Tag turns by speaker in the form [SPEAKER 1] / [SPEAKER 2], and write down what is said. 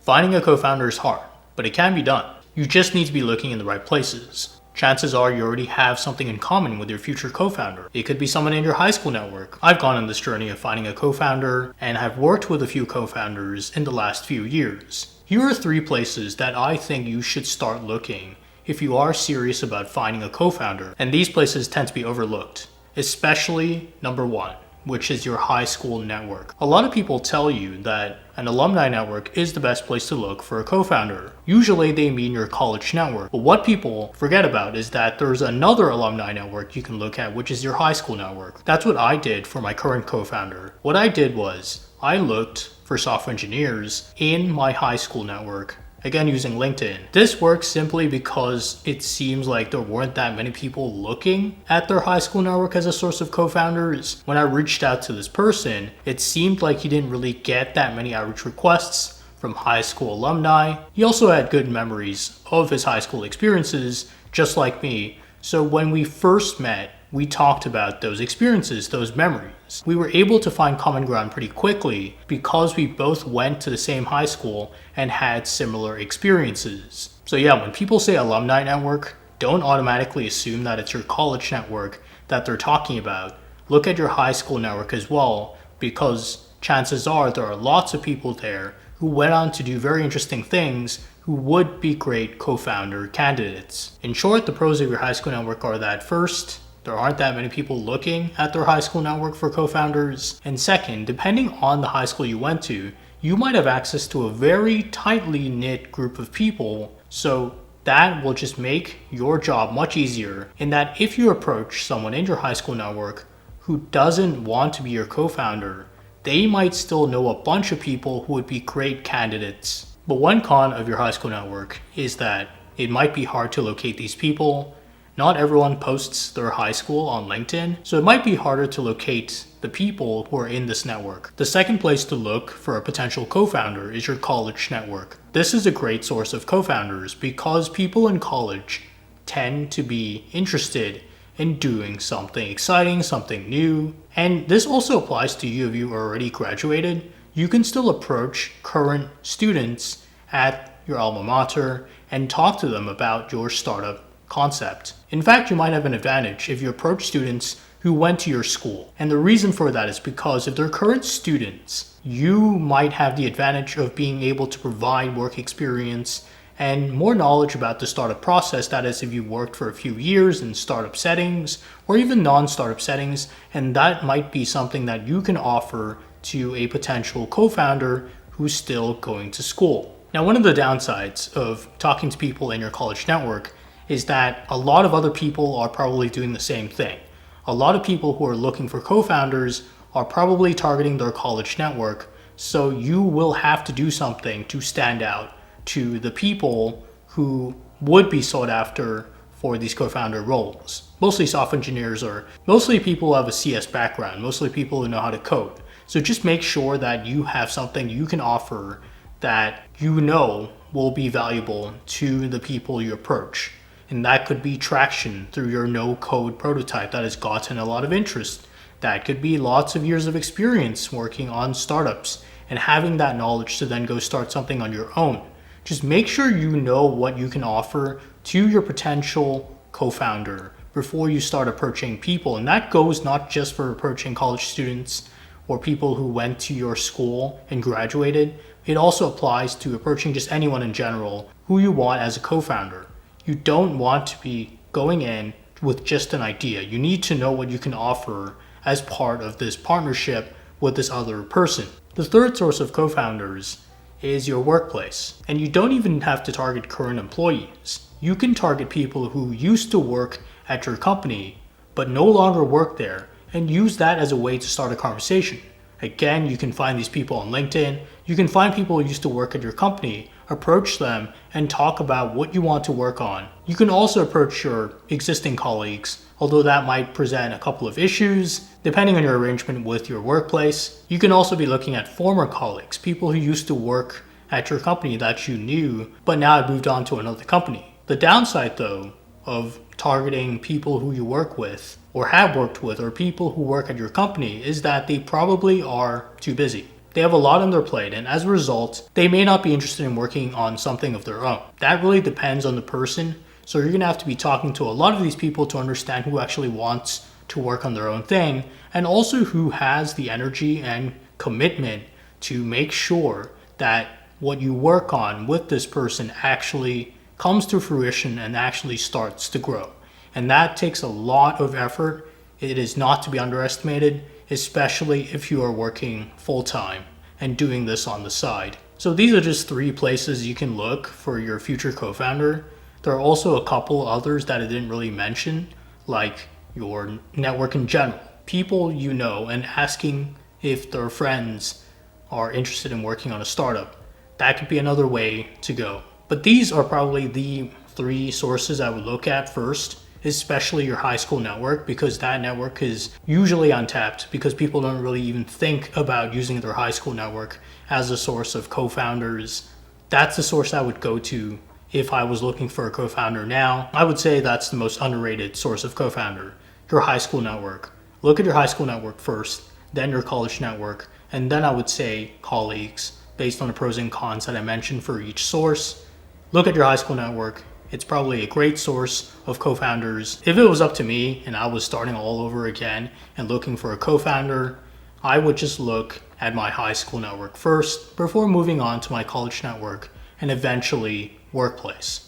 [SPEAKER 1] Finding a co-founder is hard, but it can be done. You just need to be looking in the right places. Chances are you already have something in common with your future co-founder. It could be someone in your high school network. I've gone on this journey of finding a co-founder and have worked with a few co-founders in the last few years. Here are 3 places that I think you should start looking if you are serious about finding a co-founder, and these places tend to be overlooked, especially number 1, which is your high school network. A lot of people tell you that an alumni network is the best place to look for a co-founder. Usually they mean your college network, but what people forget about is that there's another alumni network you can look at, which is your high school network. That's what I did for my current co-founder. What I did was I looked for software engineers in my high school network, again using LinkedIn. This works simply because it seems like there weren't that many people looking at their high school network as a source of co-founders. When I reached out to this person, it seemed like he didn't really get that many outreach requests from high school alumni. He also had good memories of his high school experiences, just like me. So when we first met, we talked about those experiences, those memories. We were able to find common ground pretty quickly because we both went to the same high school and had similar experiences. So yeah, when people say alumni network, don't automatically assume that it's your college network that they're talking about. Look at your high school network as well, because chances are there are lots of people there who went on to do very interesting things who would be great co-founder candidates. In short, the pros of your high school network are that first, there aren't that many people looking at their high school network for co-founders. And second, depending on the high school you went to, you might have access to a very tightly knit group of people. So that will just make your job much easier, in that if you approach someone in your high school network who doesn't want to be your co-founder, they might still know a bunch of people who would be great candidates. But one con of your high school network is that it might be hard to locate these people. Not everyone posts their high school on LinkedIn, so it might be harder to locate the people who are in this network. The second place to look for a potential co-founder is your college network. This is a great source of co-founders because people in college tend to be interested in doing something exciting, something new. And this also applies to you if you already graduated. You can still approach current students at your alma mater and talk to them about your startup concept. In fact, you might have an advantage if you approach students who went to your school. And the reason for that is because if they're current students, you might have the advantage of being able to provide work experience and more knowledge about the startup process. That is, if you worked for a few years in startup settings or even non-startup settings, and that might be something that you can offer to a potential co-founder who's still going to school. Now, one of the downsides of talking to people in your college network is that a lot of other people are probably doing the same thing. A lot of people who are looking for co-founders are probably targeting their college network, so you will have to do something to stand out to the people who would be sought after for these co-founder roles. Mostly software engineers, or mostly people who have a CS background, mostly people who know how to code. So just make sure that you have something you can offer that you know will be valuable to the people you approach. And that could be traction through your no-code prototype that has gotten a lot of interest. That could be lots of years of experience working on startups and having that knowledge to then go start something on your own. Just make sure you know what you can offer to your potential co-founder before you start approaching people. And that goes not just for approaching college students or people who went to your school and graduated. It also applies to approaching just anyone in general who you want as a co-founder. You don't want to be going in with just an idea. You need to know what you can offer as part of this partnership with this other person. The third source of co-founders is your workplace. And you don't even have to target current employees. You can target people who used to work at your company but no longer work there, and use that as a way to start a conversation. Again, you can find these people on LinkedIn. You can find people who used to work at your company, approach them, and talk about what you want to work on. You can also approach your existing colleagues, although that might present a couple of issues depending on your arrangement with your workplace. You can also be looking at former colleagues, people who used to work at your company that you knew, but now have moved on to another company. The downside, though, of targeting people who you work with or have worked with, or people who work at your company, is that they probably are too busy. They have a lot on their plate, and as a result, they may not be interested in working on something of their own. That really depends on the person. So you're gonna have to be talking to a lot of these people to understand who actually wants to work on their own thing, and also who has the energy and commitment to make sure that what you work on with this person actually comes to fruition and actually starts to grow. And that takes a lot of effort. It is not to be underestimated, especially if you are working full-time and doing this on the side. So these are just 3 places you can look for your future co-founder. There are also a couple others that I didn't really mention, like your network in general. People you know and asking if their friends are interested in working on a startup. That could be another way to go. But these are probably the 3 sources I would look at first, especially your high school network, because that network is usually untapped because people don't really even think about using their high school network as a source of co-founders. That's the source I would go to if I was looking for a co-founder now. I would say that's the most underrated source of co-founder, your high school network. Look at your high school network first, then your college network, and then I would say colleagues based on the pros and cons that I mentioned for each source. Look at your high school network. It's probably a great source of co-founders. If it was up to me and I was starting all over again and looking for a co-founder, I would just look at my high school network first before moving on to my college network and eventually workplace.